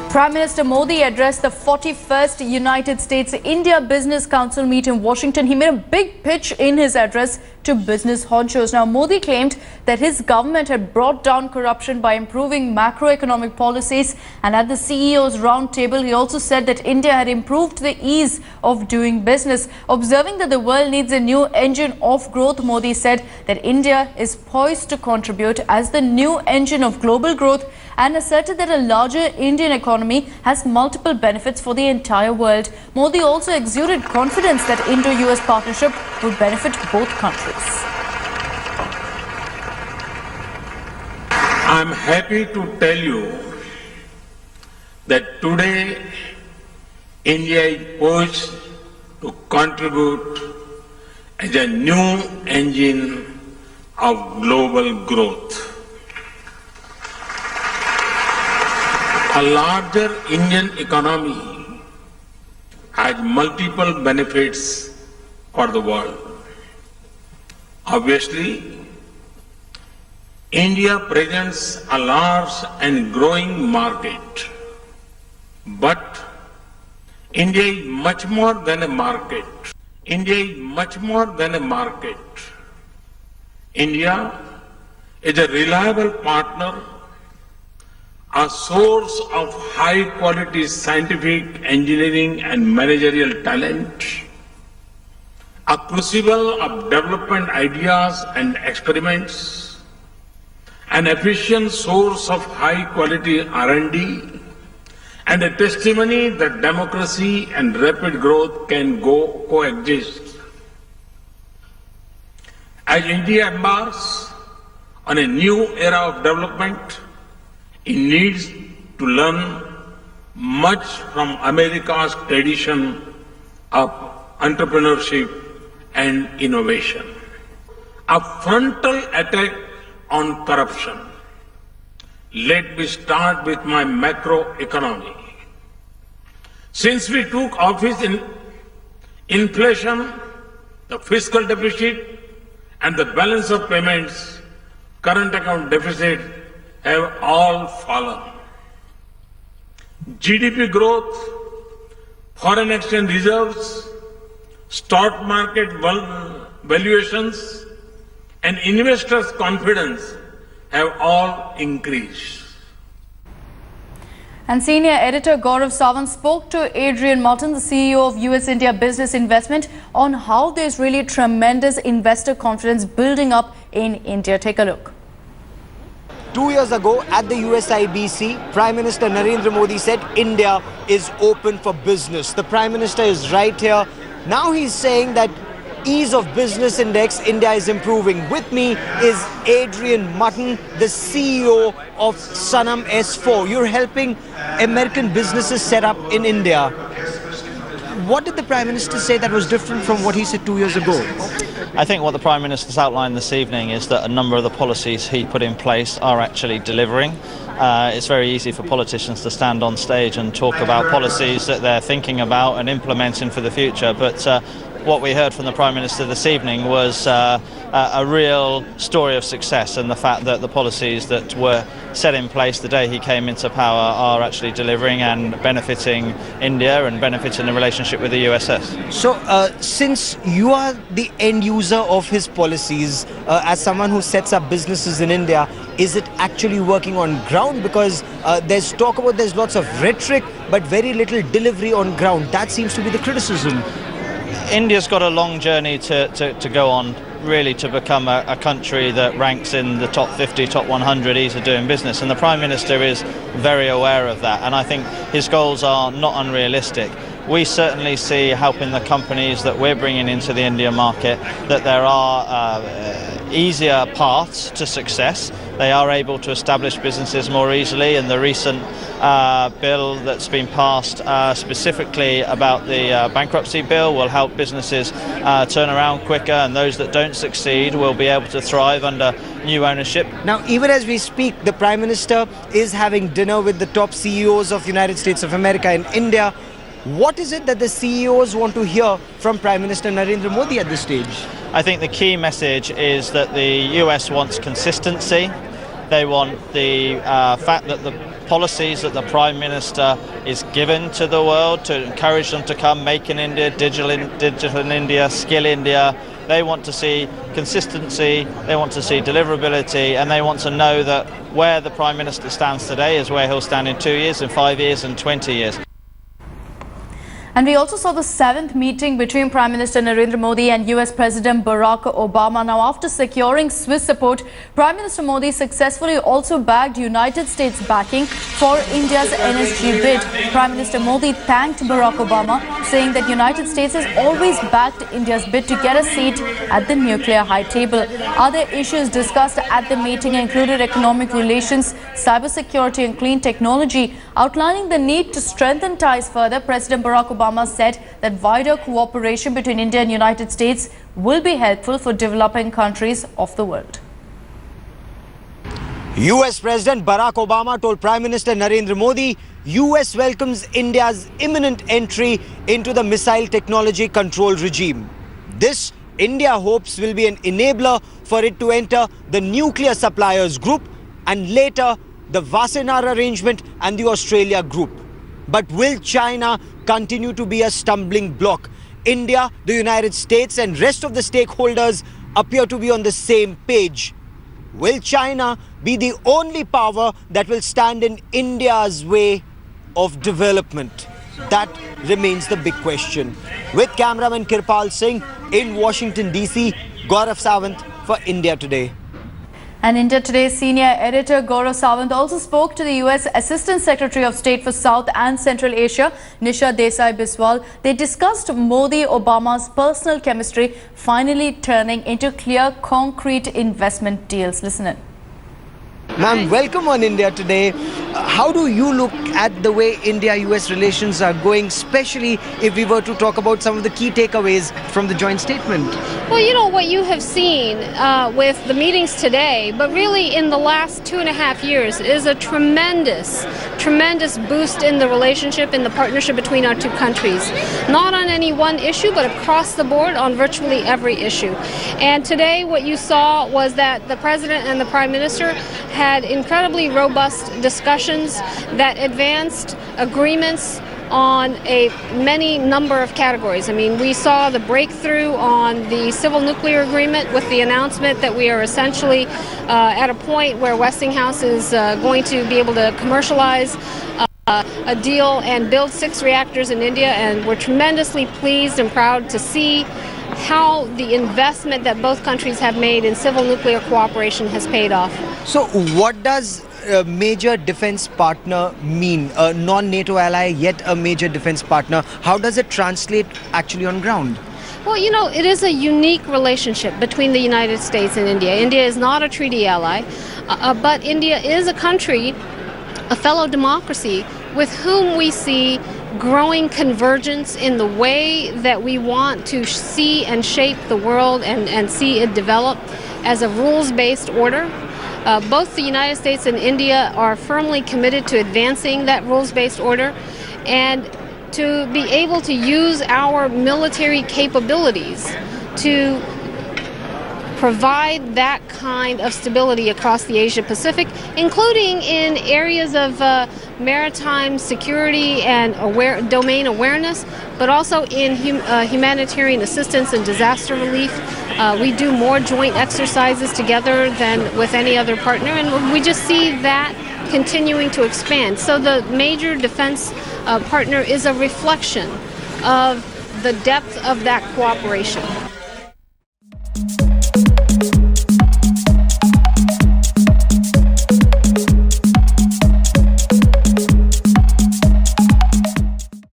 Prime Minister Modi addressed the 41st United States-India Business Council meet in Washington. He made a big pitch in his address to business honchos. Now, Modi claimed that his government had brought down corruption by improving macroeconomic policies. And at the CEO's roundtable, he also said that India had improved the ease of doing business. Observing that the world needs a new engine of growth, Modi said that India is poised to contribute as the new engine of global growth, and asserted that a larger Indian economy has multiple benefits for the entire world. Modi also exuded confidence that Indo-US partnership would benefit both countries. I'm happy to tell you that today India is poised to contribute as a new engine of global growth. A larger Indian economy has multiple benefits for the world. Obviously, India presents a large and growing market, but India is much more than a market. India is much more than a market. India is a reliable partner, a source of high-quality scientific, engineering and managerial talent, a crucible of development ideas and experiments, an efficient source of high-quality R&D, and a testimony that democracy and rapid growth can coexist. As India embarks on a new era of development, it needs to learn much from America's tradition of entrepreneurship and innovation. A frontal attack on corruption. Let me start with my macroeconomy. Since we took office, inflation, the fiscal deficit, and the balance of payments, current account deficit, have all fallen. GDP growth, foreign exchange reserves, stock market valuations, and investors' confidence have all increased. And senior editor Gaurav Sawant spoke to Adrian, Moulton, the CEO of USIndia Business Investment, on how there's really tremendous investor confidence building up in India. Take a look. 2 years ago at the USIBC, Prime Minister Narendra Modi said India is open for business. The Prime Minister is right here. Now he's saying that ease of business index, India is improving. With me is Adrian Moulton, the CEO of Sanam S4. You're helping American businesses set up in India. What did the Prime Minister say that was different from what he said 2 years ago? I think what the Prime Minister's outlined this evening is that a number of the policies he put in place are actually delivering. It's very easy for politicians to stand on stage and talk about policies that they're thinking about and implementing for the future, but what we heard from the Prime Minister this evening was a real story of success, and the fact that the policies that were set in place the day he came into power are actually delivering and benefiting India and benefiting the relationship with the USS. So, since you are the end user of his policies, as someone who sets up businesses in India, is it actually working on ground? Because there's talk about there's lots of rhetoric, but very little delivery on ground. That seems to be the criticism. India's got a long journey to go on, really, to become a country that ranks in the top 50, top 100 ease of doing business. And the Prime Minister is very aware of that. And I think his goals are not unrealistic. We certainly see, helping the companies that we're bringing into the India market, that there are easier paths to success. They are able to establish businesses more easily, and the recent bill that's been passed specifically about the bankruptcy bill will help businesses turn around quicker, and those that don't succeed will be able to thrive under new ownership. Now, even as we speak, the Prime Minister is having dinner with the top CEOs of United States of America and India. What is it that the CEOs want to hear from Prime Minister Narendra Modi at this stage? I think the key message is that the US wants consistency. They want the fact that the policies that the Prime Minister is given to the world to encourage them to come, make in India, digital in India, skill India. They want to see consistency, they want to see deliverability, and they want to know that where the Prime Minister stands today is where he'll stand in 2 years, in 5 years and 20 years. And we also saw the 7th meeting between Prime Minister Narendra Modi and US President Barack Obama. Now, after securing Swiss support, Prime Minister Modi successfully also bagged United States backing for India's NSG bid. Prime Minister Modi thanked Barack Obama, saying that United States has always backed India's bid to get a seat at the nuclear high table. Other issues discussed at the meeting included economic relations, cybersecurity and clean technology. Outlining the need to strengthen ties further, President Barack Obama said that wider cooperation between India and United States will be helpful for developing countries of the world. US President Barack Obama told Prime Minister Narendra Modi, US welcomes India's imminent entry into the missile technology control regime. This, India hopes, will be an enabler for it to enter the nuclear suppliers group and later the Wassenaar arrangement and the Australia group. But will China continue to be a stumbling block? India, the United States and rest of the stakeholders appear to be on the same page. Will China be the only power that will stand in India's way of development? That remains the big question. With cameraman Kirpal Singh in Washington DC, Gaurav Sawant for India Today. And India Today's senior editor Gaurav Sawant also spoke to the US Assistant Secretary of State for South and Central Asia, Nisha Desai Biswal. They discussed Modi-Obama's personal chemistry finally turning into clear, concrete investment deals. Listen in. Ma'am, welcome on India Today. How do you look at the way India-US relations are going, especially if we were to talk about some of the key takeaways from the joint statement? Well, you know, what you have seen with the meetings today, but really in the last 2.5 years, is a tremendous boost in the relationship, in the partnership between our two countries. Not on any one issue, but across the board on virtually every issue. And today what you saw was that the President and the Prime Minister had incredibly robust discussions that advanced agreements on a many number of categories. I mean, we saw the breakthrough on the civil nuclear agreement with the announcement that we are essentially at a point where Westinghouse is going to be able to commercialize a deal and build 6 reactors in India, and we're tremendously pleased and proud to see how the investment that both countries have made in civil nuclear cooperation has paid off. So what does a major defense partner mean? A non-NATO ally, yet a major defense partner. How does it translate actually on ground? Well, you know, it is a unique relationship between the United States and India. India is not a treaty ally, but India is a country, a fellow democracy, with whom we see growing convergence in the way that we want to see and shape the world and see it develop as a rules-based order. Both the United States and India are firmly committed to advancing that rules-based order and to be able to use our military capabilities to provide that kind of stability across the Asia-Pacific, including in areas of maritime security and domain awareness, but also in humanitarian assistance and disaster relief. We do more joint exercises together than with any other partner, and we just see that continuing to expand. So the major defense partner is a reflection of the depth of that cooperation.